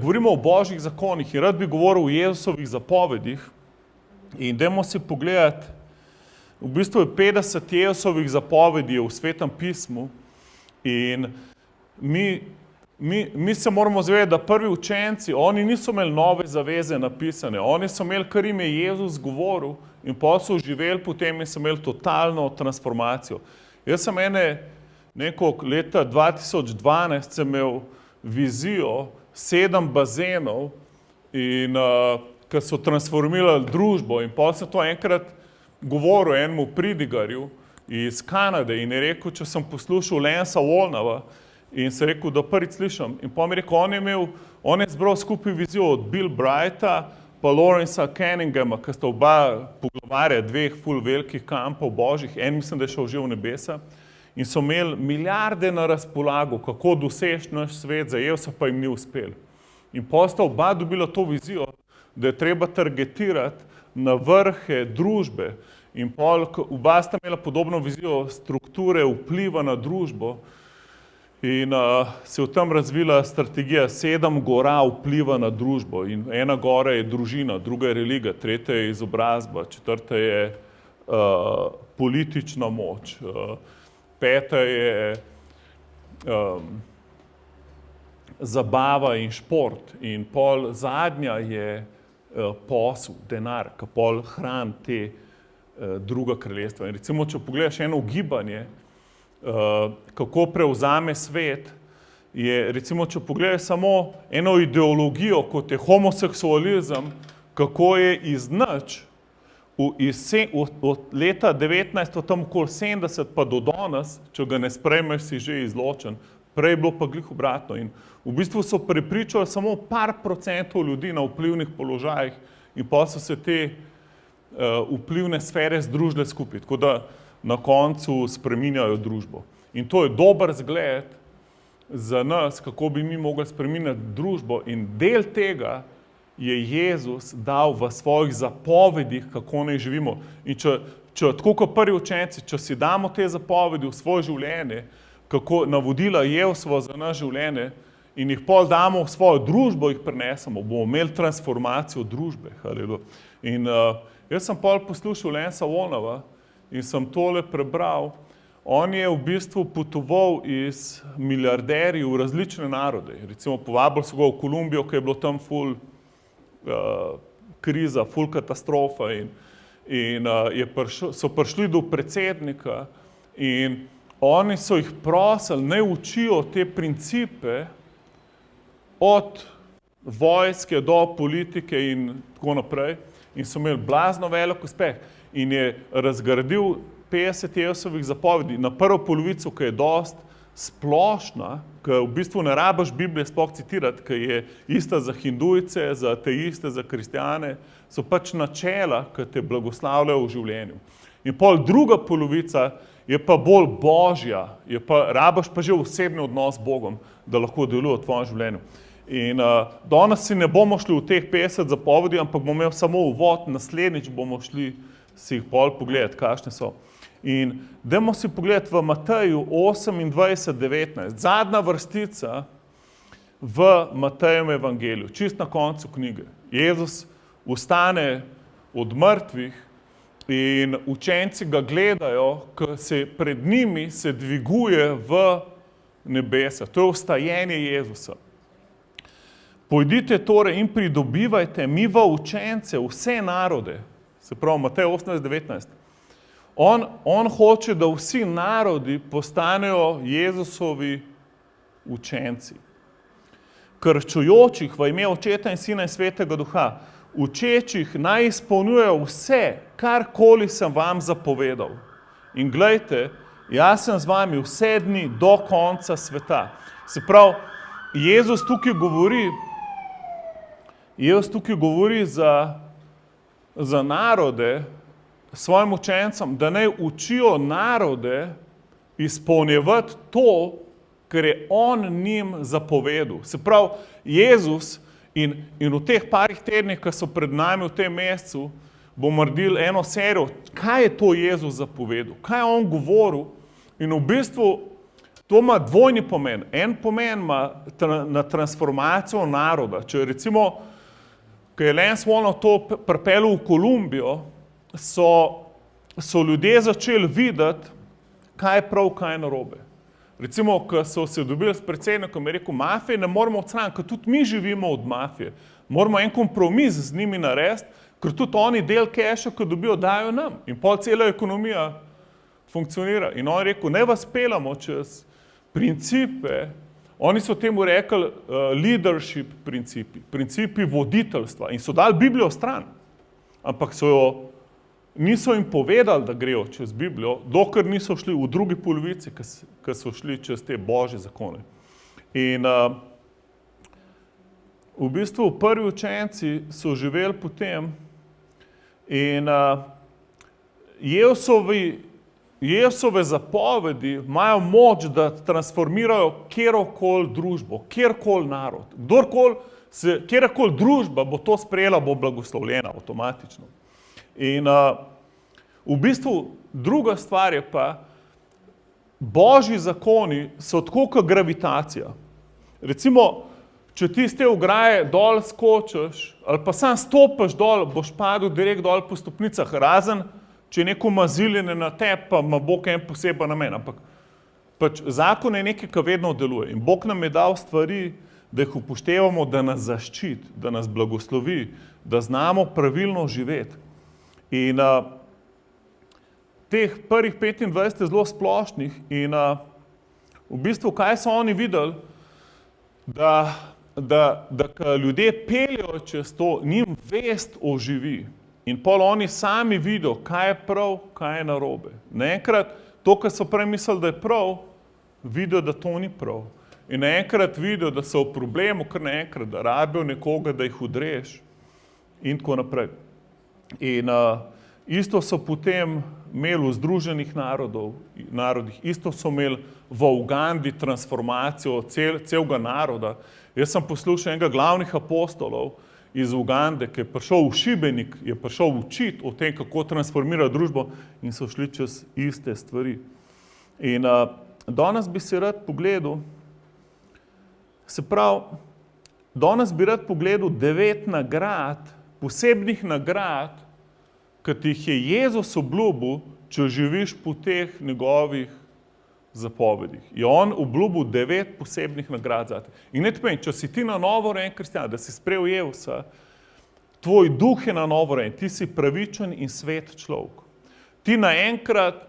govorimo o božjih zakonih in rad bi govoril o Jezusovih zapovedih in dajmo si pogledati, v bistvu je 50 Jezusovih zapovedi v Svetem pismu in mi se moramo zavedati, da prvi učenci, oni niso imeli nove zaveze napisane, oni so imeli, kar jim je Jezus govoril in pa so živeli potem in so imeli totalno transformacijo. Jaz sem leta 2012 sem imel vizijo 7 bazenov in ki so transformirali družbo in pa sem to enkrat govoril enemu pridigarju iz Kanade in je rekel, če sem poslušal Lansa Wolnova in se rekel, da prvič slišam. In pa mi je rekel, on je zbral skupaj vizijo od Bill Brighta pa Lawrencea Canninghama, ki sta oba poglavarja dveh ful velikih kampov božjih, en mislim, da je šel že v nebesa, in so imeli milijarde na razpolago, kako doseči naš svet, zajel se pa jim ni uspel. In pa sta oba dobila to vizijo, da je treba targetirati na vrhe družbe. In pol, oba sta imela podobno vizijo strukture vpliva na družbo in se je v tem razvila strategija 7 gora vpliva na družbo. In ena gora je družina, druga je religija, tretja je izobrazba, četrta je politična moč, peta je zabava in šport in pol zadnja je posel, denar, ki pol hrani te druga kraljestva. In recimo, če pogledaš eno ugibanje, kako prevzame svet, je recimo, če pogledaš samo eno ideologijo, kot je homoseksualizem, kako je iz nič od leta 19, tam okoli 70 pa do danes, če ga ne sprejmeš, si že izločen, prej je bilo pa glih obratno. In v bistvu so prepričali samo par procentov ljudi na vplivnih položajih in pa so se te vplivne sfere združile skupaj, tako da na koncu spreminjajo družbo. In to je dober zgled za nas, kako bi mi mogli spreminjati družbo in del tega je Jezus dal v svojih zapovedih, kako naj živimo. In če tako kot prvi učenci, če si damo te zapovedi v svoje življenje, kako navodila Jezusova za naše življenje in jih pol damo v svojo družbo, jih prenesemo, bomo imeli transformacijo družbe. Haleluja. In jaz sem pol poslušal Lansa Wolnova in sem tole prebral. On je v bistvu potoval iz milijarderji v različne narode. Recimo povabili so ga v Kolumbijo, ki je bilo tam ful kriza, ful katastrofa in so prišli do predsednika in oni so jih prosili, naj učijo te principe od vojske do politike in tako naprej in so imeli blazno velik uspeh in je razgradil 50 Jezusovih zapovedi na prvo polovico, ki je dost splošna, ki v bistvu ne rabiš Biblije sploh citirati, ki je ista za hindujce, za ateiste, za kristjane, so pač načela, ki te blagoslavljajo v življenju. In pol druga polovica je pa bolj božja, rabiš pa že osebni odnos z Bogom, da lahko deluje v tvojem življenju. In danes si ne bomo šli v teh 50 zapovedi, ampak bomo imeli samo uvod, naslednjič bomo šli si jih pol pogledati, kakšne so. In dajmo si pogledati v Mateju 28:19, zadnja vrstica v Matejevem evangeliju, čist na koncu knjige. Jezus vstane od mrtvih in učenci ga gledajo, ko se pred njimi se dviguje v nebesa. To je vstajenje Jezusa. Pojdite torej in pridobivajte mi v učence vse narode. Se pravi, Matej 18:19. On hoče, da vsi narodi postanejo Jezusovi učenci. Krščujočih v ime Očeta in Sina in Svetega Duha, učečih naj izpolnjujejo vse, karkoli sem vam zapovedal. In glejte, jaz sem z vami vse dni do konca sveta. Se pravi, Jezus tukaj govori za narode, svojim učencem, da naj učijo narode izpolnjevati to, kar je on njim zapovedal. Se pravi, Jezus in v teh parih tednih, ki so pred nami v tem mesecu, bomo naredili eno serijo, kaj je to Jezus zapovedal, kaj je on govoril in v bistvu To ima dvojni pomen. En pomen ima na transformacijo naroda. Če recimo, ko je Lance Wallnau to pripeljal v Kolumbijo, so ljudje začeli videti, kaj je prav, kaj je narobe. Recimo, ko so se dobili s predsednikom, je rekel, mafije ne moramo odstraniti, ker tudi mi živimo od mafije. Moramo en kompromis z njimi narediti, ker tudi oni del keša, ko dobijo, dajo nam. In pol cela ekonomija funkcionira. In on je rekel, ne vas peljamo čez principe, oni so temu rekli leadership principi voditeljstva in so dali Biblijo stran, ampak niso jim povedali, da grejo čez Biblijo, dokler niso šli v drugi polovici, ko so šli čez te božje zakone. In v bistvu prvi učenci so živeli potem in Jezusove zapovedi imajo moč, da transformirajo kjerokoli družbo, kjerkoli narod. Kjerkoli družba bo to sprejela, bo blagoslovljena avtomatično. In v bistvu druga stvar je pa, božji zakoni so tako kot gravitacija. Recimo, če ti z te ograje dol skočiš, ali pa sam stopiš dol, boš padel direkt dol po stopnicah, razen če je neko maziljenje na tebi, pa ima Bog en poseben namen. Ampak pač zakon je nekaj, ki vedno deluje. In Bog nam je dal stvari, da jih upoštevamo, da nas zaščiti, da nas blagoslovi, da znamo pravilno živeti. In teh prvih 25 je zelo splošnih in v bistvu, kaj so oni videli, da ko ljudje peljejo čez to, njim vest oživi. In pol oni sami vidijo, kaj je prav, kaj je narobe. Naenkrat, to, kar so prej mislili, da je prav, vidijo, da to ni prav. In naenkrat vidijo, da so v problemu, kar naenkrat, da rabijo nekoga, da jih udreš in tako naprej. In isto so potem imeli v Združenih narodih, isto so imeli v Ugandi transformacijo celega naroda. Jaz sem poslušal enega glavnih apostolov iz Ugande, ki je prišel v Šibenik, je prišel učiti o tem, kako transformira družbo in so šli čez iste stvari. In danes bi si rad pogledal, danes bi rad pogledal 9 nagrad, posebnih nagrad, ki ti jih je Jezus obljubil, če živiš po teh njegovih zapovedih. Je on obljubil 9 posebnih nagrad zate. In ne pomeni, če si ti na novo rojen kristjan, da si sprejel Jezusa, tvoj duh je na novo rojen, ti si pravičen in svet človek. Ti naenkrat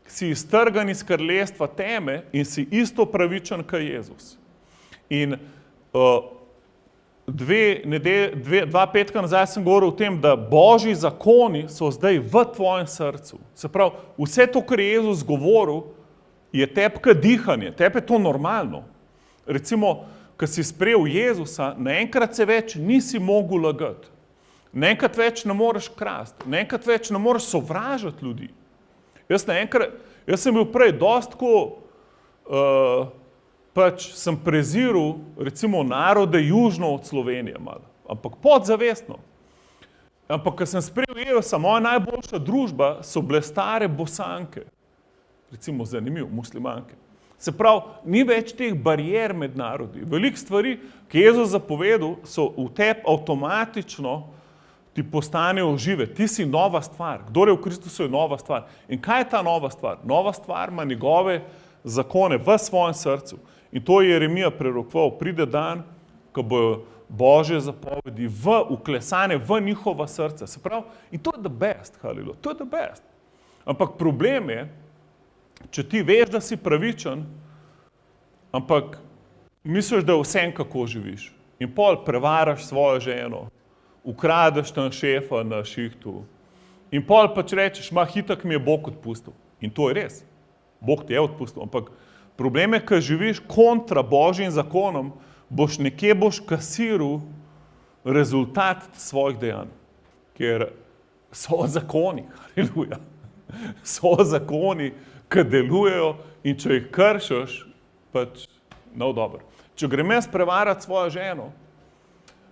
si iztrgan iz kraljestva teme in si isto pravičen kot Jezus. In dva petka nazaj sem govoril o tem, da božji zakoni so zdaj v tvojem srcu. Se pravi, vse to, kar je Jezus govoril, je tebi kot dihanje, tebi je to normalno. Recimo, ko si sprejel Jezusa, naenkrat se več nisi mogel lagati. Naenkrat več ne moreš krasti, naenkrat več ne moreš sovražiti ljudi. Jaz sem bil prej dosti pač sem preziral recimo narode južno od Slovenije malo, ampak podzavestno. Ampak, ko sem sprejel Jezusa, moja najboljša družba so bile stare Bosanke. Recimo zanimiv, muslimanke. Se pravi, ni več teh barijer med narodi. Veliko stvari, ki je Jezus zapovedal, so v tebi avtomatično ti postanejo žive. Ti si nova stvar. Kdor je v Kristusu, je nova stvar. In kaj je ta nova stvar? Nova stvar ima njegove zakone v svojem srcu. In to je Jeremija prerokoval. Pride dan, ko bojo božje zapovedi vklesane v njihova srca. Se pravi, in to je the best, haleluja. To je the best. Ampak problem je, če ti veš, da si pravičen, ampak misliš, da je vsem, kako živiš. In pol prevaraš svojo ženo, ukradeš tam šefa na šihtu. In pol pač rečeš, hitak mi je Bog odpustil. In to je res. Bog ti je odpustil. Ampak problem je, ko živiš kontra božjim zakonom, nekje boš kasiral rezultat svojih dejanj. Ker so zakoni, haleluja. So zakoni, ki delujejo in če jih kršiš, pač no dobro. Če grem jaz prevarati svojo ženo,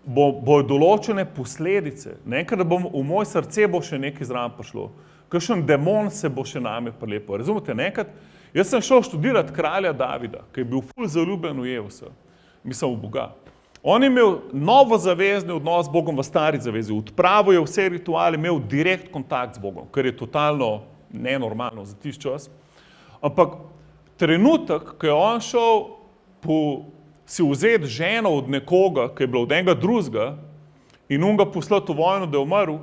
bojo določene posledice. Nekaj, da v moj srce bo še nekaj zraven prišlo. Kakšen demon se bo še name prilepil. Razumete, nekaj? Jaz sem šel študirati kralja Davida, ki je bil ful zaljubljen v Jezusa, mislim v Boga. On je imel novo zavezni odnos z Bogom v stari zavezi, odpravil je vse rituale, imel direkt kontakt z Bogom, kar je totalno nenormalno za tisti čas. Ampak trenutek, ko je on šel si vzeti ženo od nekoga, ki je bila od enega drugega in on ga poslati v vojno, da je umrl,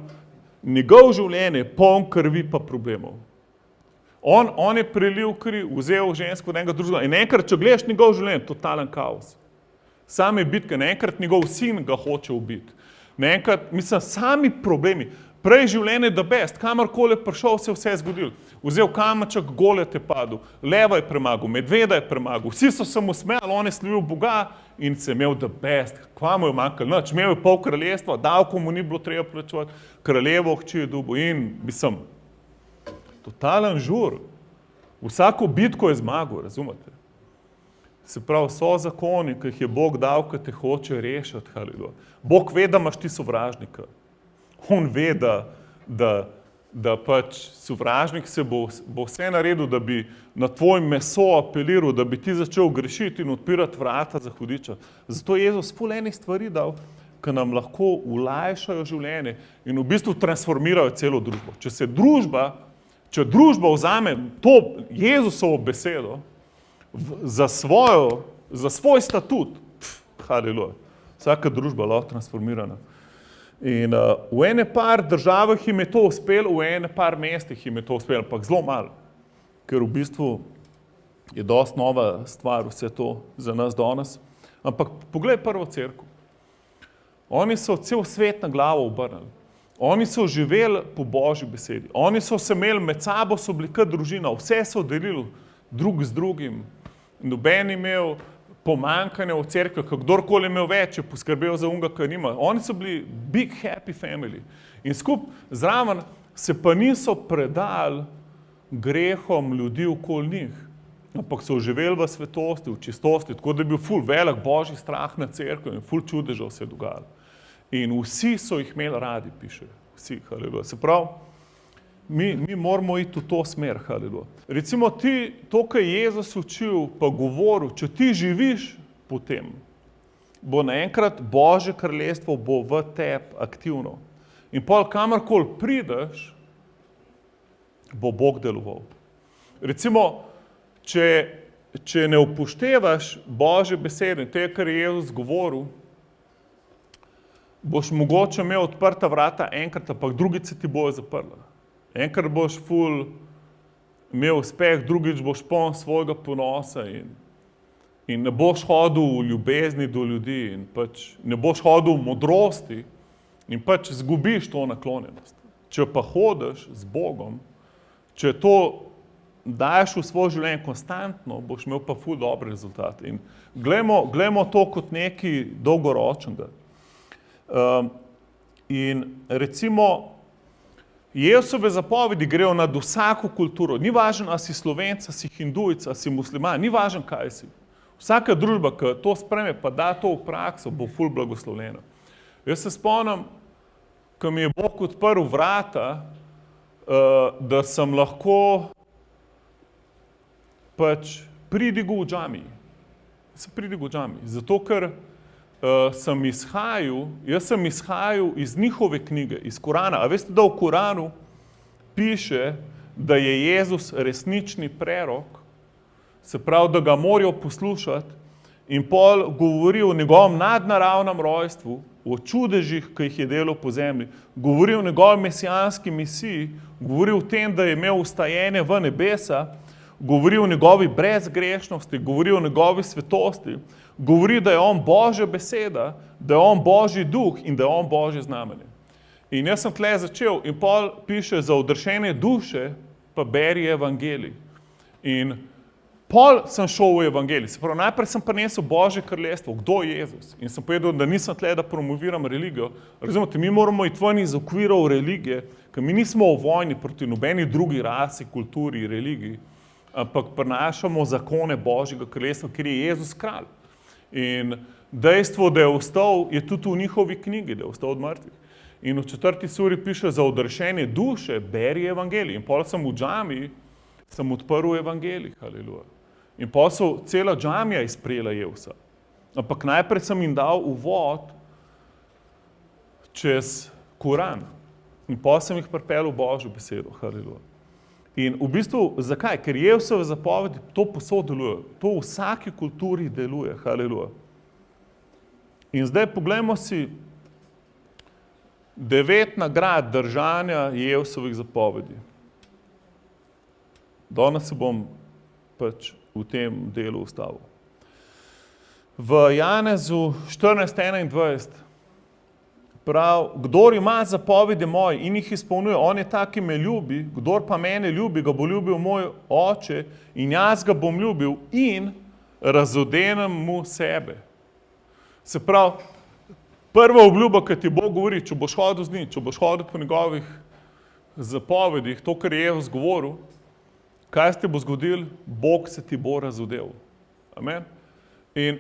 njegov življenje je poln krvi pa problemov. On je prelil kri, vzel žensko od enega drugega in enkrat, če gledaš njegov življenje, totalen kaos. Same bitke, naenkrat njegov sin ga hoče ubiti. Naenkrat, mislim, sami problemi. Prej življenje the best, kamorkoli je prišel, se je vse zgodilo. Vzel kamenček, Golijat je padel, leva je premagal, medveda je premagal, vsi so se mu smejali, on je slavil Boga in se imel the best. Kva mu je manjkalo? Nič, imel je pol kraljestva, davko mu ni bilo treba plačevati, kraljevo hči je dobil in, mislim, totalen žur. Vsako bitko je zmagal, razumete? Se pravi, so zakoni, ki jih je Bog dal, ki te hoče rešiti. Haleluja. Bog ve, da imaš ti sovražnika. On ve, da pač sovražnik se bo vse naredil, da bi na tvoj meso apeliral, da bi ti začel grešiti in odpirati vrata za hudiča. Zato je Jezus ful enih stvari dal, ki nam lahko olajšajo življenje in v bistvu transformirajo celo družbo. Če družba vzame to Jezusovo besedo za svoj statut, haleluja, vsaka družba lahko transformirana. In v ene par državah jim je to uspelo, v ene par mestih jim je to uspelo, ampak zelo malo, ker v bistvu je dosti nova stvar vse to za nas danes. Ampak poglej prvo cerkev. Oni so cel svet na glavo obrnili. Oni so živeli po Božji besedi. Oni so se imeli med sabo, so bili kot družina, vse so delili drug z drugim. Noben imel pomanjkanje v cerkvi, kdorkoli imel več, je poskrbel za unga, ki nima. Oni so bili big happy family. In zraven se pa niso predali grehom ljudi okoli njih, ampak so živeli v svetosti, v čistosti, tako da je bil ful velik Božji strah na cerkvi in ful čudežev se je dogajalo. In vsi so jih imeli radi, piše. Vsi, haleluja. Se pravi, mi moramo iti v to smer, haleluja. Recimo ti, to, kar je Jezus učil, pa govoril, če ti živiš po tem, bo naenkrat Božje kraljestvo bo v tebi aktivno. In pol kamorkoli prideš, bo Bog deloval. Recimo, če ne upoštevaš Božje besede, te, kar je Jezus govoril, boš mogoče imel odprta vrata enkrat, ampak drugič se ti bojo zaprla. Enkrat boš ful imel uspeh, drugič boš poln svojega ponosa in ne boš hodil v ljubezni do ljudi in pač ne boš hodil v modrosti in pač zgubiš to naklonjenost. Če pa hodiš z Bogom, če to daješ v svoje življenje konstantno, boš imel pa ful dobre rezultate. In glejmo to kot nekaj dolgoročnega. In recimo, Jezusove zapovedi grejo nad vsako kulturo. Ni važno, a si Slovenec, a si Hindujec, a si musliman, ni važno, kaj si. Vsaka družba, ki to spreme, pa da to v prakso, bo ful blagoslovljena. Jaz se spomnim, ko mi je Bog odprl vrata, da sem lahko pač pridigal v džamiji. Zato, ker jaz sem izhajal iz njihove knjige, iz Korana. A veste, da v Koranu piše, da je Jezus resnični prerok, se pravi, da ga morajo poslušati in pol govori o njegovem nadnaravnem rojstvu, o čudežih, ki jih je delal po zemlji, govori o njegovi mesijanski misiji, govori o tem, da je imel vstajenje v nebesa, govori o njegovi brezgrešnosti, govori o njegovi svetosti, govori, da je on Božja beseda, da je on Božji duh in da je on Božje znamenje. In jaz sem tle začel in pol piše za odrešenje duše, pa beri evangelij. In pol sem šel v evangelij. Se pravi, najprej sem prinesel Božje kraljestvo, kdo je Jezus. In sem povedal, da nisem tle, da promoviram religijo. Razumete, mi moramo iti ven iz okvirov religije, ker mi nismo v vojni proti nobeni drugi rasi, kulturi, religiji, ampak prinašamo zakone Božjega kraljestva, ker je Jezus kralj. In dejstvo, da je ostal, je tudi v njihovi knjigi, da je ostal od mrtvih. In v 4. suri piše za odrešenje duše, beri evangelij. In pol sem v džamiji sem odprl evangelij, haleluja. In posel cela džamija izprejela Jevsa. Ampak najprej sem jim dal uvod čez Koran. In potem sem jih pripeljal v Božjo besedo, haleluja. In v bistvu, zakaj? Ker Jevsove zapovedi to posod deluje. To v vsaki kulturi deluje, haleluja. In zdaj poglejmo si 9 nagrad držanja Jevsovih zapovedi. Danes se bom pač v tem delu ustavil. V Janezu 14:21 prav, kdor ima zapovedi moje in jih izpolnjuje, on je tak, ki me ljubi, kdor pa mene ljubi, ga bo ljubil moj oče in jaz ga bom ljubil in razodenem mu sebe. Se pravi, prva obljuba, ki ti Bog govori, če boš hodil z njim, če boš hodil po njegovih zapovedih, to, kar je Jezus govoril, kaj se ti bo zgodil? Bog se ti bo razodel. Amen. In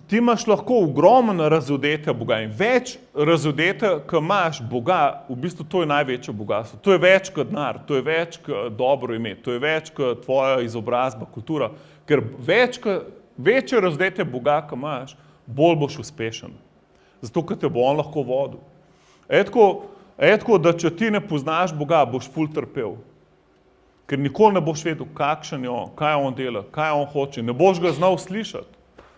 ti imaš lahko ogromno razodetja Boga in več razodetja, ko imaš Boga, v bistvu to je največje bogatstvo. To je več kot denar, to je več kot dobro ime, to je več kot tvoja izobrazba, kultura, ker večje razodetje Boga, ko imaš, bolj boš uspešen. Zato, ker te bo on lahko vodil. Tako, da če ti ne poznaš Boga, boš ful trpel. Ker nikoli ne boš vedel, kakšen je on, kaj on dela, kaj on hoče. Ne boš ga znal slišati.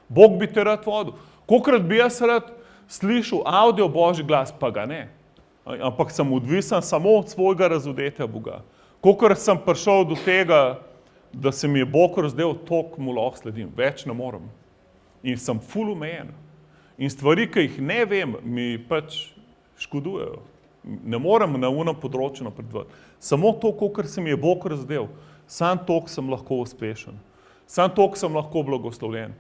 Bog bi te rad vodil. Kolikrat bi jaz rad slišal avdio Božji glas, pa ga ne. Ampak sem odvisen samo od svojega razodetja Boga. Kolikrat sem prišel do tega, da se mi je Bog razdel, toliko mu lahko sledim. Več ne morem. In sem ful omejen. In stvari, ki jih ne vem, mi pač škodujejo. Ne morem na unem področju napredovati. Samo to, kolikor se mi je Bog razdel, sam toliko sem lahko uspešen. Sam toliko sem lahko blagoslovljen.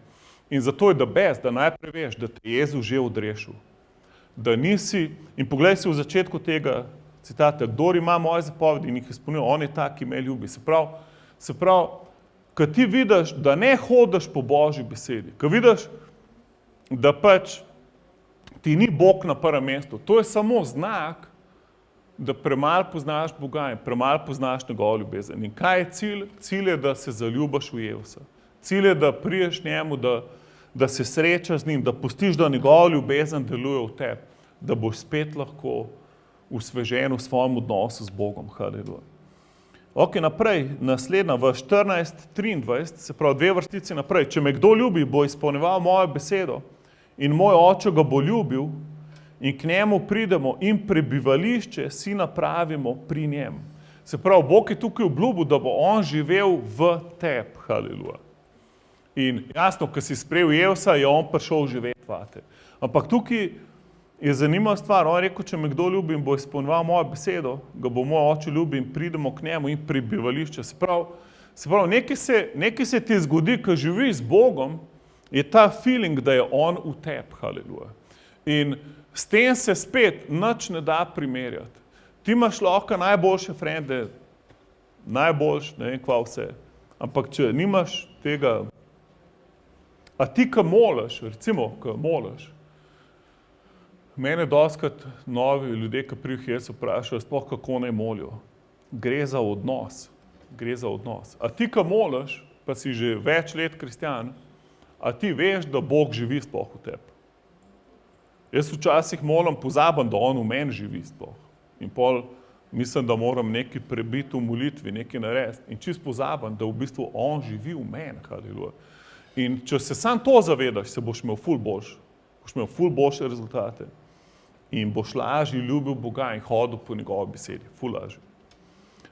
In zato je da najprej veš, da te je Jezus že odrešil. Da nisi, in poglej si v začetku tega citata, kdor ima moje zapovedi in jih izpolnjuje, on je tak, ki me ljubi. Se pravi, ko ti vidiš, da ne hodiš po Božji besedi, ko vidiš, da pač ti ni Bog na prvem mestu, to je samo znak, da premalo poznaš Boga in premalo poznaš njegovo ljubezen. In kaj je cilj? Cilj je, da se zaljubiš v Jezusa. Cilj je, da priješ njemu, da se srečaš z njim, da pustiš, da njegova ljubezen deluje v tebi, da boš spet lahko osvežen v svojem odnosu z Bogom. Haleluja. Ok, naprej, naslednja, v 14:23, se pravi 2 vrstici naprej. Če me kdo ljubi, bo izpolnjeval mojo besedo in moj oče ga bo ljubil in k njemu pridemo in prebivališče si napravimo pri njem. Se pravi, Bog je tukaj obljubil, da bo on živel v tebi. Haleluja. In jasno, ko si sprejel Jezusa, je on prišel živeti vate. Ampak tukaj je zanimiva stvar. On je rekel, če me kdo ljubi in bo izpolnjeval mojo besedo, ga bo moj oče ljubil in pridemo k njemu in prebivališče. Se pravi, nekaj se ti zgodi, ko živiš z Bogom, je ta feeling, da je on v tebi. Haleluja. In s tem se spet nič ne da primerjati. Ti imaš lahko najboljše frende, najboljš, ne vem kva vse, ampak če nimaš tega, a ti, ko moliš, recimo, ko moliš, mene dostikrat novi ljudje, ki pridejo Jezusa, vprašajo, sploh kako naj molijo. Gre za odnos. Gre za odnos. A ti, ko moliš, pa si že več let kristjan, a ti veš, da Bog živi sploh v tebi. Jaz včasih molim, pozabim, da on v meni živi sploh. In pol mislim, da moram nekaj prebiti v molitvi, nekaj narediti. In čisto pozabim, da v bistvu on živi v meni. Haleluja. In če se sam to zavedaš, se boš imel ful boljše. Boš imel ful boljše rezultate. In boš lažje ljubil Boga in hodil po njegovi besedi. Ful lažje.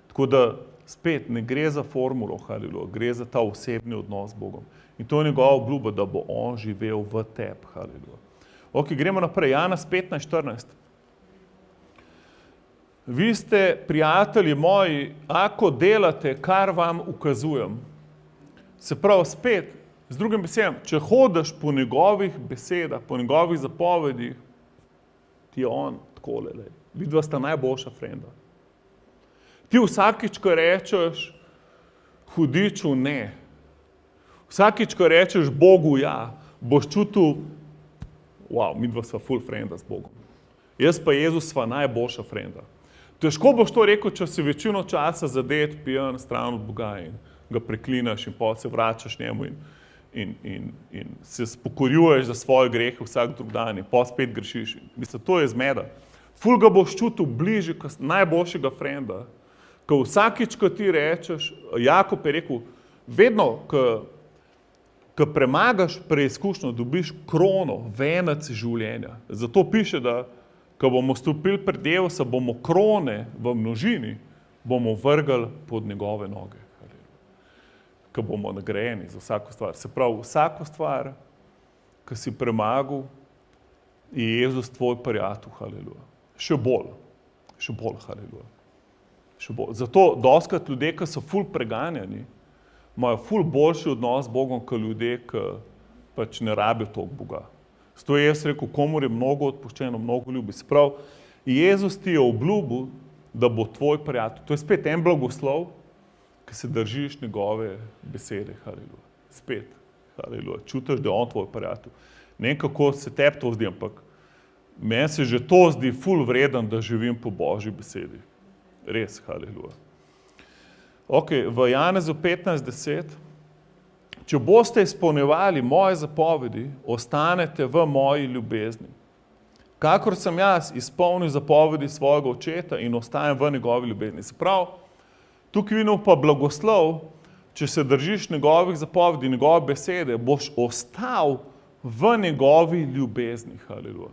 Tako da spet ne gre za formulo, haleluja, gre za ta osebni odnos z Bogom. In to je njegova obljuba, da bo on živel v tebi. Haleluja. Ok, gremo naprej. Janez 15:14. Vi ste, prijatelji moji, ako delate, kar vam ukazujem. Se pravi, spet, z drugim besedem, če hodiš po njegovih besedah, po njegovih zapovedih, ti je on takole. Vidva sta najboljša frenda. Ti vsakič, ko rečeš hudiču ne, vsakič, ko rečeš Bogu ja, boš čutil, wow, midva sva full frenda z Bogom. Jaz pa Jezus sva najboljša frenda. Težko boš to rekel, če si večino časa zadet, pijan, stran od Boga in ga preklinaš in potem se vračaš njemu in se spokorjuješ za svoje grehe vsak drug dan in potem spet grešiš. Mislim, to je zmeda. Ful ga boš čutil bližje kot najboljšega frenda, ko vsakič, ko ti rečeš, Jakob je rekel, vedno, ko premagaš preizkušnjo, dobiš krono, venec življenja. Zato piše, da ko bomo stopili pred Devusa, bomo krone v množini, bomo vrgli pod njegove noge. Ko bomo nagrajeni za vsako stvar. Se pravi, vsako stvar, ko si premagal, je Jezus tvoj prijatelj, haleluja. Še bolj, haleluja. Še bolj. Zato dostikrat ljudje, ki so ful preganjani, imajo ful boljši odnos z Bogom, kot ljudje, ki pač ne rabijo toliko Boga. Zato je jaz rekel, komur je mnogo odpuščeno, mnogo ljubi. Se pravi, Jezus ti je obljubil, da bo tvoj prijatelj. To je spet en blagoslov, ki se držiš njegove besede, haleluja. Spet, haleluja. Čutiš, da je on tvoj prijatelj. Ne vem, kako se tebi to zdi, ampak meni se že to zdi ful vreden, da živim po Božji besedi. Res, haleluja. Ok, v Janezu 15:10. Če boste izpolnjevali moje zapovedi, ostanete v moji ljubezni. Kakor sem jaz izpolnil zapovedi svojega očeta in ostajam v njegovi ljubezni. Se pravi, tukaj vidimo pa blagoslov, če se držiš njegovih zapovedi, njegove besede, boš ostal v njegovi ljubezni. Haleluja.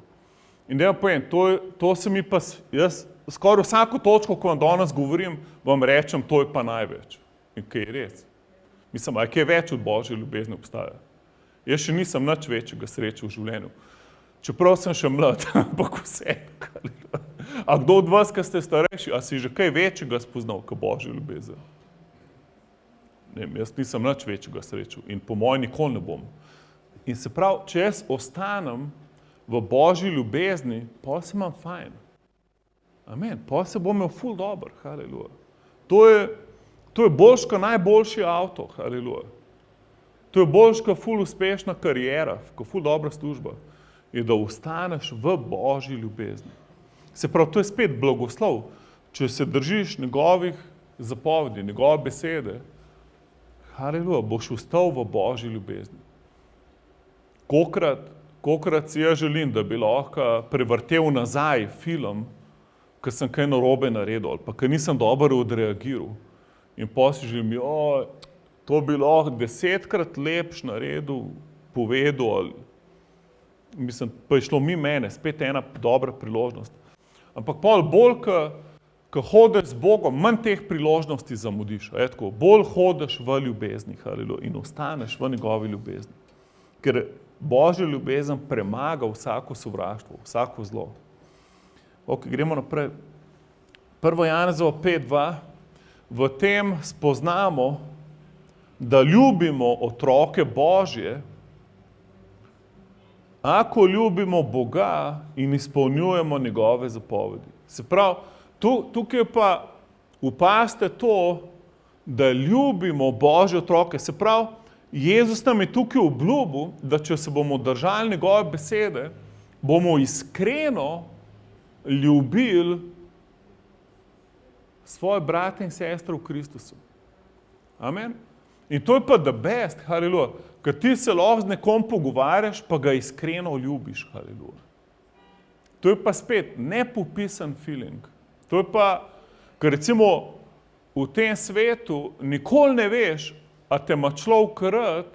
In da vam povem, to se mi pa, jaz skoraj vsako točko, ko vam danes govorim, vam rečem, to je pa največ. In kaj je res? Mislim, a kaj več od Božje ljubezni obstaja? Jaz še nisem nič večjega sreče v življenju. Čeprav sem še mlad, ampak vse. A kdo od vas, ki ste starejši, a si že kaj večjega spoznal, kot Božjo ljubezen? Ne, jaz nisem nič večjega srečal in po mojem nikoli ne bom. In se pravi, če jaz ostanem v Božji ljubezni, potem se imam fajn. Amen. Potem se bom imel ful dober, haleluja. To je boljš kot najboljši avto, haleluja. To je boljš kot ful uspešna karijera, kot ful dobra služba. Je, da ostaneš v Božji ljubezni. Se pravi, to je spet blagoslov. Če se držiš njegovih zapovedi, njegove besede, haleluja, boš ostal v Božji ljubezni. Kolikrat si jaz želim, da bi lahko prevrtel nazaj film, ker sem kaj narobe naredil, ali pa ker nisem dobro odreagiral. In potem si želim, to bi lahko 10krat lepš naredil, povedal, mislim, pa je šlo mene, spet ena dobra priložnost. Ampak bolj, ko hodiš z Bogom, manj teh priložnosti zamudiš. Tako, bolj hodiš v ljubezni, haleluja, in ostaneš v njegovi ljubezni. Ker Božja ljubezen premaga vsako sovraštvo, vsako zlo. Ok, gremo naprej. 1. Janezovo 5:2. V tem spoznamo, da ljubimo otroke Božje, ako ljubimo Boga in izpolnjujemo njegove zapovedi. Se pravi, tukaj pa opazite to, da ljubimo Božje otroke. Se pravi, Jezus nam je tukaj obljubil, da če se bomo držali njegove besede, bomo iskreno ljubili svoje brate in sestre v Kristusu. Amen. In to je pa the best, haleluja, ker ti se lahko z nekom pogovarjaš, pa ga iskreno ljubiš, haleluja. To je pa spet nepopisan feeling. To je pa, ker recimo v tem svetu nikoli ne veš, a te ima človek rad,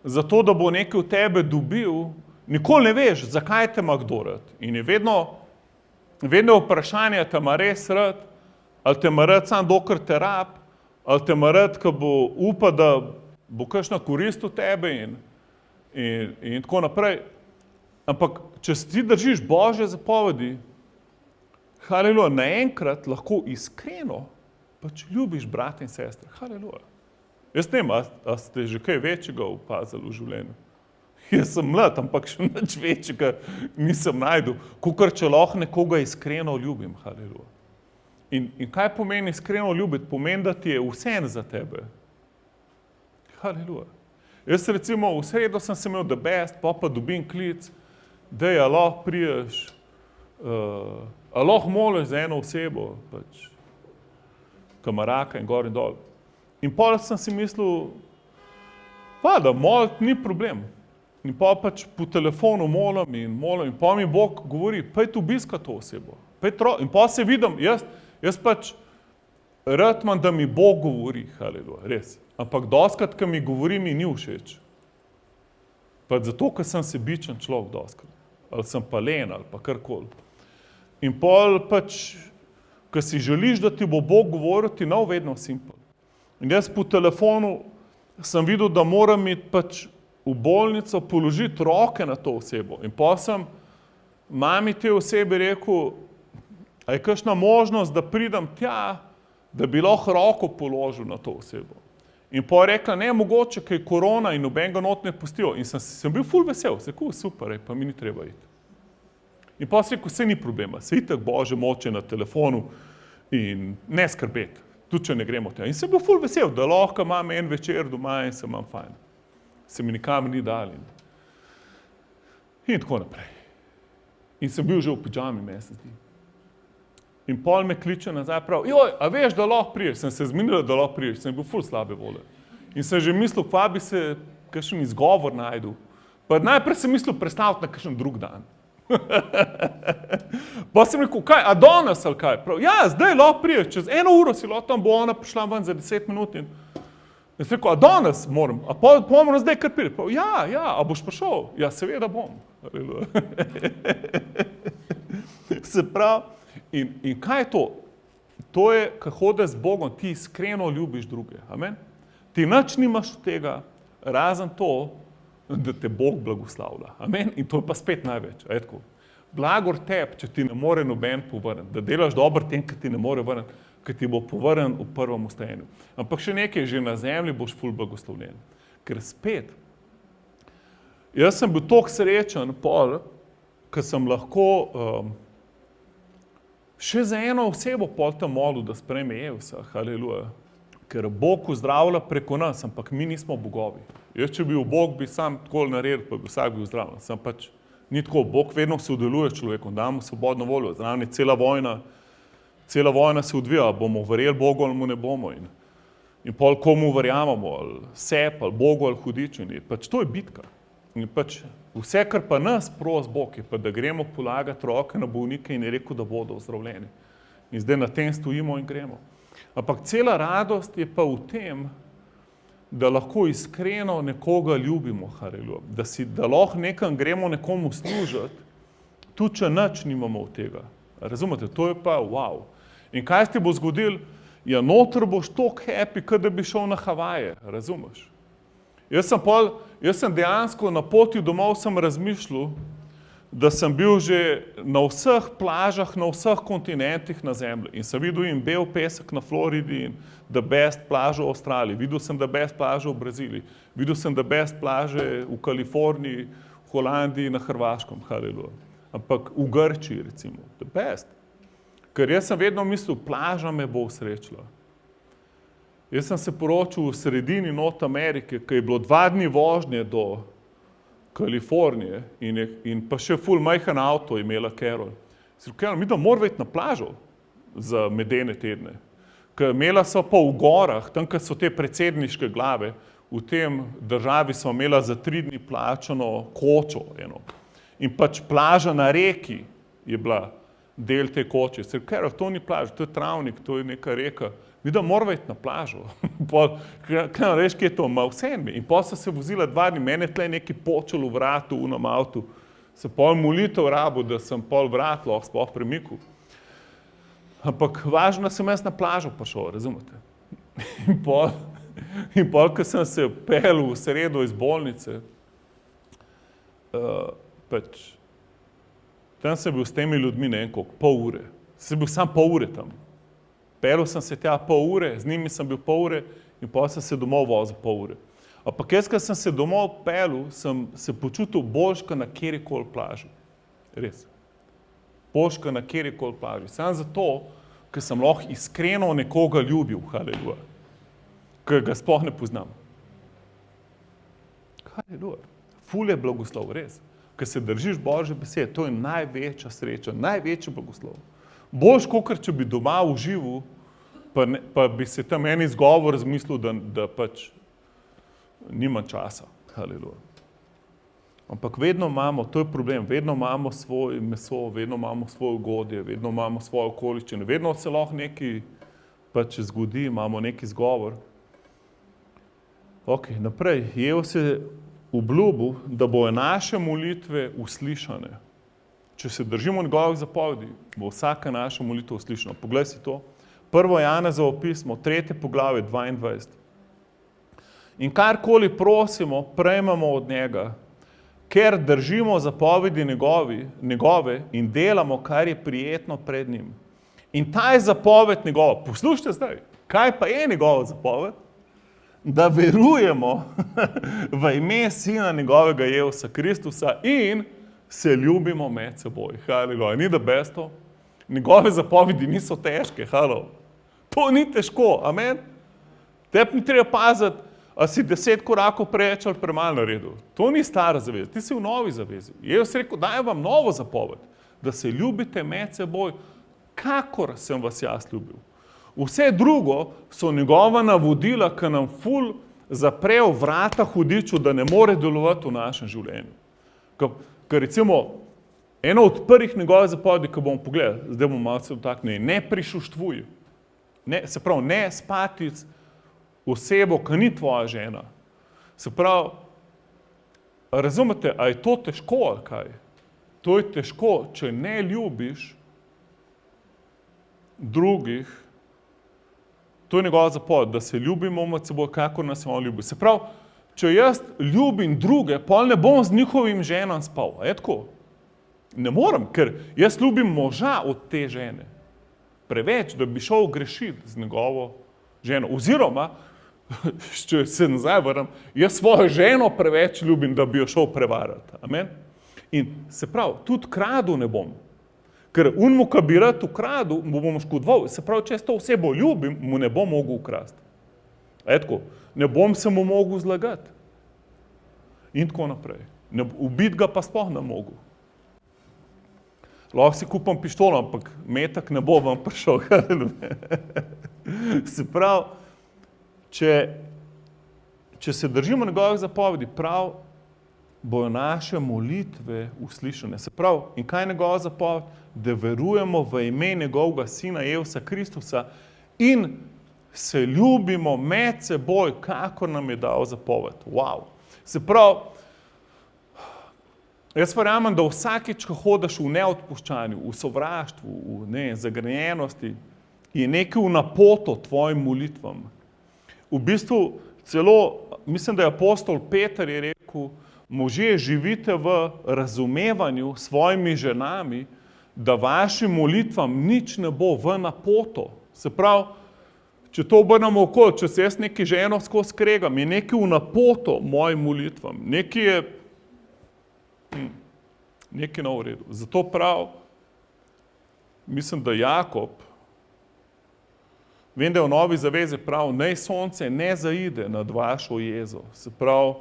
zato da bo nekaj v tebe dobil, nikoli ne veš, zakaj te ima kdo rad. In je vedno vprašanje, a te ima res rad, ali te ima rad samo dokler te rab, ali te ima rad, ko bo upa, da bo kakšna korist od tebe in tako naprej. Ampak, če ti držiš Božje zapovedi, haleluja, naenkrat lahko iskreno pač ljubiš brate in sestre. Haleluja. Jaz ne vem, a ste že kaj večjega opazili v življenju? Jaz sem mlad, ampak še nič večjega nisem našel, kakor če lahko nekoga iskreno ljubim. Haleluja. In kaj pomeni iskreno ljubiti? Pomeni, da ti je vseeno za tebe. Haleluja. Jaz recimo v sredo sem se imel the best, pa dobim klic, da lahko priješ a lahko moliš za eno osebo, pač, kamaraka in gor in dol. In pol sem si mislil, da moliti ni problem. In pol pač po telefonu molim in pol mi Bog govori, pojdi obiskat to osebo. In pol se vidim, jaz pač rad imam, da mi Bog govori, haleluja, res. Ampak doskrat, ko mi govori, mi ni všeč. Pač zato, ker sem sebičen človek doskrat. Ali sem pa len, ali pa karkoli. In pol pač, ko si želiš, da ti bo Bog govoril, ti nav vedno simpel. In jaz po telefonu sem videl, da moram iti pač v bolnico položiti roke na to osebo. In pol sem mami te osebe rekel, a je kakšna možnost, da pridem tja, da bi lahko roko položil na to osebo. In pol rekla, ne, mogoče, ker je korona in noben ga not ne pustijo. In sem bil ful vesel, se rekel, super, pa mi ni treba iti. In pol sem rekel, se ni problema, se itak Božje moče na telefonu in ne skrbeti, tudi če ne gremo tja. In sem bil ful vesel, da lahko imam en večer doma in se imam fajn. Se mi nikam ni dali. In tako naprej. In sem bil že v pidžami, meni se zdi. In pol me kliče nazaj, pravi, joj, a veš, da lahko priješ? Sem se zmenila, da lahko priješ, sem bil ful slabe volje. In sem že mislil, kva bi se kakšen izgovor najdel. Pa najprej sem mislil predstaviti na kakšen drug dan. Pa sem rekel, kaj, a danes ali kaj? Prav, ja, zdaj lahko priješ, čez 1 uro si lahko tam, bo ona prišla ven za 10 minut. In sem rekel, a danes moram, a moram zdaj kar priti? Prav, ja, a boš prišel? Ja, seveda bom. Se pravi, in kaj je to? To je, ko hodiš z Bogom, ti iskreno ljubiš druge. Amen? Ti nič nimaš od tega, razen to, da te Bog blagoslavlja. Amen? In to je pa spet največ. Blagor tebi, če ti ne more noben povrniti, da delaš dobro tem, ki ti ne more vrniti, ki ti bo povrnjen v prvem ustajenju. Ampak še nekaj, že na zemlji boš ful blagoslovljen. Ker spet, jaz sem bil toliko srečen pol, ker sem lahko še za eno osebo pol tam molil, da sprejme Jezusa, haleluja. Ker Bog uzdravlja preko nas, ampak mi nismo bogovi. Jaz, če bi bil Bog, bi sam tako naredil, pa bi vsak bil zdravljen. Sam pač ni tako, Bog vedno sodeluje s človekom, da mu svobodno voljo. Zraven je cela vojna se odvija, bomo verjeli Bogu ali mu ne bomo. In pol komu verjamemo, ali sebi, ali Bogu, ali hudiču. Pač to je bitka. In pač vse, kar pa nas pros Bog, je pa, da gremo polagati roke na bolnike in je rekel, da bodo ozdravljeni. In zdaj na tem stojimo in gremo. Ampak cela radost je pa v tem, da lahko iskreno nekoga ljubimo, haleluja. Da lahko nekam gremo nekomu služiti, tudi če nič nimamo od tega. Razumete? To je pa wow. In kaj se ti bo zgodil? Ja, noter boš toliko happy, kot da bi šel na Havaje, razumeš? Jaz sem dejansko na poti domov sem razmišljal, da sem bil že na vseh plažah, na vseh kontinentih na zemlji. In sem videl in bel pesek na Floridi in the best plažo v Avstraliji. Videl sem the best plažo v Braziliji. Videl sem the best plaže v Kaliforniji, v Holandiji, na Hrvaškem, haleluja. Ampak v Grčiji recimo, the best. Ker jaz sem vedno mislil, plaža me bo usrečila. Jaz sem se poročil v sredini Not Amerike, ki je bilo 2 dni vožnje do Kalifornije in pa še ful majhen avto imela Carol. Sem rekel, Carol, mi da mora iti na plažo za medene tedne. Ker imela so pa v gorah, tam, kjer so te predsedniške glave, v tem državi so imela za 3 dni plačano kočo eno. In pač plaža na reki je bila del te koče. Sem rekel, Carol, to ni plaža, to je travnik, to je neka reka. Mi da morava iti na plažo. Kaj reš, kje je to? Ma vse mi. In pol sem se vozila 2 dni, mene tle neki počelo v vratu, v nam avtu. Se pol molitev rabo, da sem pol vrat lahko sploh premikal. Ampak važno sem jaz na plažo prišel, razumete? In pol, ko sem se pel v sredo iz bolnice, pač, tam sem bil s temi ljudmi, ne vem koliko, pol ure. Sem bil sam pol ure tam. Pelil sem se tja pol ure, z njimi sem bil pol ure in pol sem se domov vozil pol ure. Ampak jaz, ko sem se domov pelil, sem se počutil boljška na kjerikoli plaži. Res. Boljška na kjerikoli plaži. Samo zato, ker sem lahko iskreno nekoga ljubil, haleluja. Ker ga sploh ne poznam. Haleluja. Ful je blagoslov, res. Ko se držiš Božje besede, to je največja sreča, največji blagoslov. Boljš, kakor če bi doma užival, pa bi se tam en izgovor zmislil, da pač nima časa. Haleluja. Ampak vedno imamo, to je problem, vedno imamo svoje meso, vedno imamo svoje ugodje, vedno imamo svoje okoliščine, vedno se lahko nekaj pač zgodi, imamo neki izgovor. Ok, naprej. Jev se obljubil, da bojo naše molitve uslišane. Če se držimo njegovih zapovedi, bo vsaka naša molitev uslišana. Poglej si to. 1. Janezovo pismo, 3. poglavje, 22. In karkoli prosimo, prejmemo od njega, ker držimo zapovedi njegove in delamo, kar je prijetno pred njim. In ta je zapoved njegova. Poslušajte zdaj, kaj pa je njegova zapoved? Da verujemo v ime Sina njegovega Jezusa Kristusa in se ljubimo med seboj. Haleluja. Ni da besto? Njegove zapovedi niso težke. Halo. To ni težko. Amen? Tebi ni treba paziti, a si 10 korakov preveč ali premalo naredil. To ni stara zaveza. Ti si v novi zavezi. Jezus rekel, dajem vam novo zapoved, da se ljubite med seboj, kakor sem vas jaz ljubil. Vse drugo so njegova navodila, ki nam ful zaprejo vrata hudiču, da ne more delovati v našem življenju. Ker recimo, eno od prvih njegovih zapovedi, ki bomo pogledali, zdaj bomo malo se dotaknili, ne prišuštvuj. Se pravi, ne spati osebo, ki ni tvoja žena. Se pravi, razumete, a je to težko ali kaj? To je težko, če ne ljubiš drugih. To je njegova zapoved, da se ljubimo med seboj, kakor nas je on ljubil. Se pravi, če jaz ljubim druge, pol ne bom z njihovim ženom spal. A je tako? Ne morem, ker jaz ljubim moža od te žene. Preveč, da bi šel grešiti z njegovo ženo. Oziroma, če se nazaj vrnem, jaz svojo ženo preveč ljubim, da bi jo šel prevarati. Amen? In se pravi, tudi kradu ne bom. Ker unmu, ki bi rad ukradil, mu bom škodoval. Se pravi, če jaz to osebo ljubim, mu ne bom mogel ukrasti. Etko, ne bom se mu mogel zlagati. In tako naprej. Ubiti ga pa sploh ne mogel. Lahko si kupam pištolo, ampak metak ne bo vam prišel. Se pravi, če se držimo njegovih zapovedi, prav bojo naše molitve uslišane. Se pravi, in kaj je njegova zapoved? Da verujemo v ime njegovega Sina Jezusa Kristusa in se ljubimo med seboj, kakor nam je dal zapoved. Wow. Se pravi, jaz verjamem, da vsakič, ko hodiš v neodpuščanju, v sovraštvu, v zagrenjenosti, je nekaj v napoto tvojim molitvam. V bistvu celo, mislim, da je apostol Peter je rekel, možje, živite v razumevanju s svojimi ženami, da vašim molitvam nič ne bo v napoto. Se pravi, če to obrnemo okoli, če se jaz neki ženo skozi kregam, je nekaj v napoto mojim molitvam. Nekaj je na v redu. Zato prav, mislim, da Jakob, vem, da je v Novi zavezi prav, naj sonce ne zaide nad vašo jezo. Se pravi,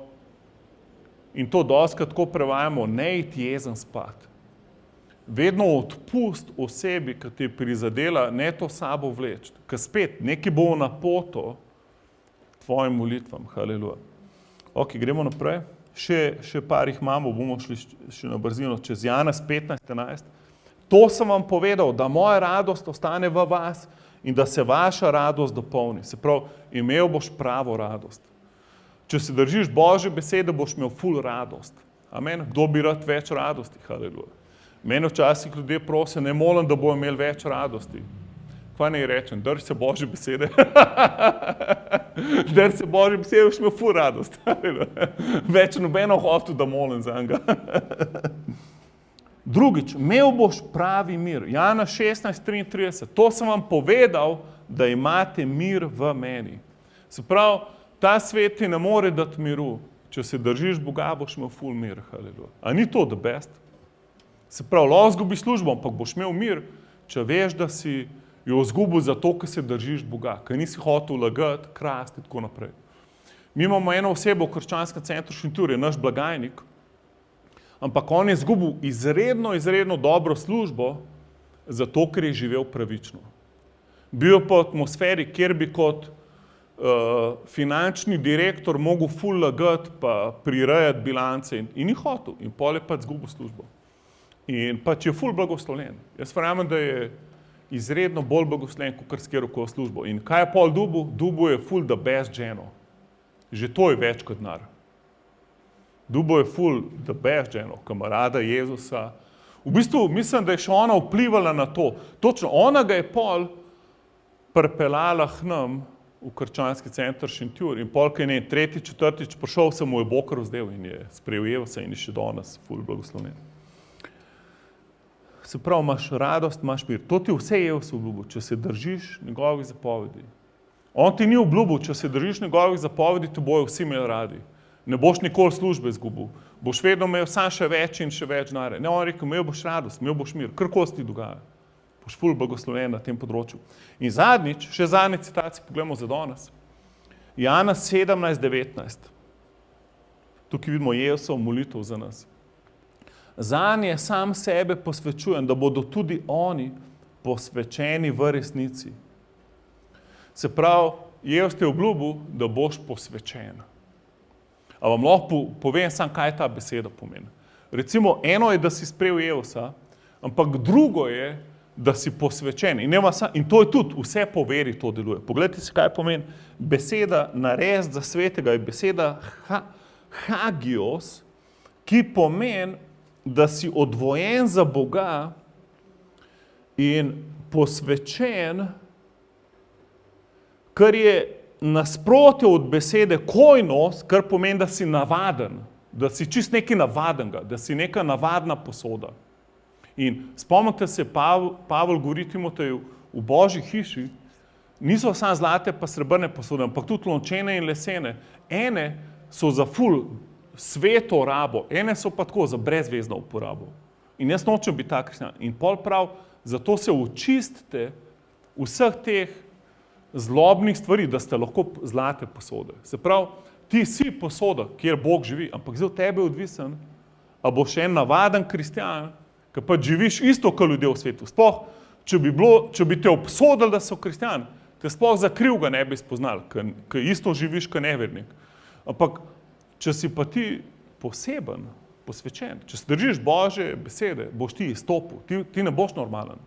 in to dostikrat tako prevajamo, ne iti jezen spat. Vedno odpust osebi, ki te prizadela, ne to sabo vleči. Ker spet, nekaj bo na poto tvojim molitvam. Haleluja. Ok, gremo naprej. Še par jih imamo, bomo šli še na brzino, čez Janez 15:11. To sem vam povedal, da moja radost ostane v vas in da se vaša radost dopolni. Se pravi, imel boš pravo radost. Če se držiš Božje besede, boš imel ful radost. Amen. Kdo bi rad več radosti? Haleluja. Mene včasih ljudje prosijo, ne molim, da bojo imeli več radosti. Kaj naj rečem? Drži se Božje besede. Drži se Božje besede, boš imel ful radost. Več nobeno hotel, da molim za njega. Drugič, imel boš pravi mir. Jana 16:33. To sem vam povedal, da imate mir v meni. Se pravi, ta svet ti ne more dati miru. Če se držiš Boga, boš imel ful mir. Haleluja. A ni to the best? Se pravi, lahko zgubiš službo, ampak boš imel mir, če veš, da si jo izgubil zato, ker se držiš Boga, ker nisi hotel lagati, krasti in tako naprej. Mi imamo eno osebo v krščanskem centru Šentjur, je naš blagajnik. ampak on je izgubil izredno dobro službo, zato ker je živel pravično. Bil je po atmosferi, kjer bi kot finančni direktor mogel ful lagati pa prirejati bilance in ni hotel. In pol je pač izgubil službo. In pač je ful blagoslovljen. Jaz verjamem, da je izredno bolj blagoslovljen kot kjerkoli službo. In kaj je pol dobil? Dobil je ful the best ženo. Že to je več kot denar. Dobil je ful the best ženo, kamarada Jezusa. V bistvu mislim, da je še ona vplivala na to. Točno, ona ga je pol pripeljala k nam v krščanski center Šentjur in pol, kaj ne, tretjič, četrtič prišel, se mu je Bog razdel in je sprejel Jezusa in je še danes ful blagoslovljen. Se pravi, imaš radost, imaš mir. To ti vse Jezus obljubil, če se držiš njegovih zapovedi. On ti ni obljubil, če se držiš njegovih zapovedi, te bojo vsi imeli radi. Ne boš nikoli službe izgubil. Boš vedno imel sam še več in še več denarja. Ne, on rekel, imel boš radost, imel boš mir, karkoli se ti dogaja. Boš ful blagoslovljen na tem področju. In zadnjič, še zadnji citacij, pogledamo za danes. Jana 17:19. Tukaj vidimo Jezusov molitev za nas. Zanje sam sebe posvečujem, da bodo tudi oni posvečeni v resnici. Se pravi, Jezus ti je obljubil, da boš posvečen. A vam lahko povem sam, kaj ta beseda pomeni. Recimo, eno je, da si sprejel Jezusa, ampak drugo je, da si posvečen. In to je tudi, vse po veri to deluje. Poglejte si, kaj pomeni. Beseda narediti za svetega je beseda hagios, ki pomeni, da si odvojen za Boga in posvečen, kar je nasprotje od besede koinos, kar pomeni, da si navaden, da si čist nekaj navadenega, da si neka navadna posoda. In spomnite se, Pavel govori Timoteju, v Božji hiši niso samo zlate pa srebrne posode, ampak tudi lončene in lesene. Ene so za ful sveto rabo, ene so pa tako za brezvezno uporabo. In jaz nočem biti tak kristjan. In pol prav, zato se očistite vseh teh zlobnih stvari, da ste lahko zlate posode. Se pravi, ti si posoda, kjer Bog živi, ampak zdaj od tebe je odvisen, a boš en navaden kristjan, ki pa živiš isto kot ljudje v svetu. Sploh, če bi te obsodili, da so kristjan, te sploh za krivega ne bi spoznali, ker isto živiš kot nevernik. Ampak, če si pa ti poseben, posvečen, če se držiš Božje besede, boš ti izstopil, ti ne boš normalen.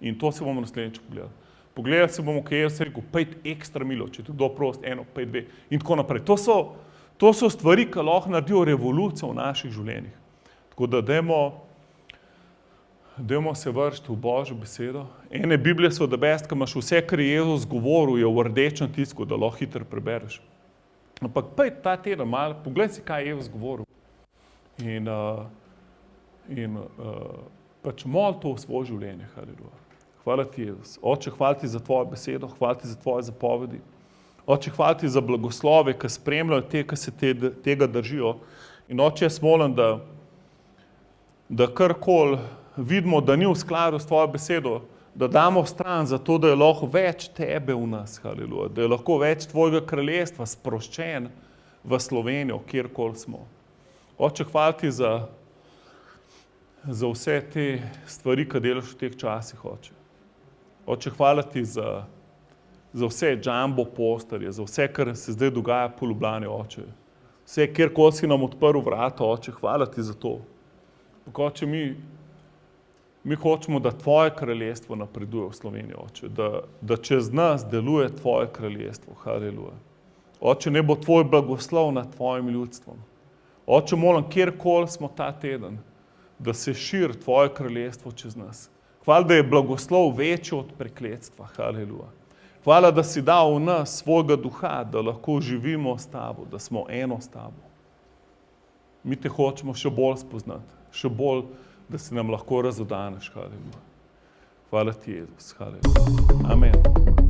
In to se bomo naslednjič pogledali. Pogledali se bomo, kaj je vse rekel, 5 ekstra milo, če ti kdo prost, 1, 5, 2 in tako naprej. To so stvari, ki lahko naredijo revolucijo v naših življenjih. Tako da dajmo se vršiti v Božjo besedo. Ene Biblije so the best, ki imaš vse, kar je Jezus govoril, je v rdečem tisku, da lahko hitro prebereš. Ampak pojdi ta teden malo, poglej si, kaj je Jezus govoril. In pač mol to v svoje življenje. Haleluja. Hvala ti, Jezus. Oče, hvala ti za tvojo besedo, hvala ti za tvoje zapovedi. Oče, hvala ti za blagoslove, ki spremljajo te, ki se tega držijo. In oče, jaz molim, da karkoli vidimo, da ni v skladu s tvojo besedo, da damo stran za to, da je lahko več tebe v nas, haleluja, da je lahko več tvojega kraljestva sproščen v Slovenijo, kjerkoli smo. Oče, hvala ti za vse te stvari, ki delaš v teh časih, oče. Oče, hvala ti za vse jumbo posterje, za vse, kar se zdaj dogaja po Ljubljani, oče. Vse, kjerkoli si nam odprl vrata, oče, hvala ti za to. Oče, mi hočemo, da tvoje kraljestvo napreduje v Sloveniji, oče, da čez nas deluje tvoje kraljestvo, haleluja. Oče, ne bo tvoj blagoslov nad tvojim ljudstvom. Oče, molim, kjerkoli smo ta teden, da se širi tvoje kraljestvo čez nas. Hvala, da je blagoslov večji od prekletstva, haleluja. Hvala, da si dal v nas svojega duha, da lahko živimo s tabo, da smo eno s tabo. Mi te hočemo še bolj spoznati, še bolj, da se nam lahko razodaneš, haleluja. Hvala ti, Jezus, haleluja. Amen.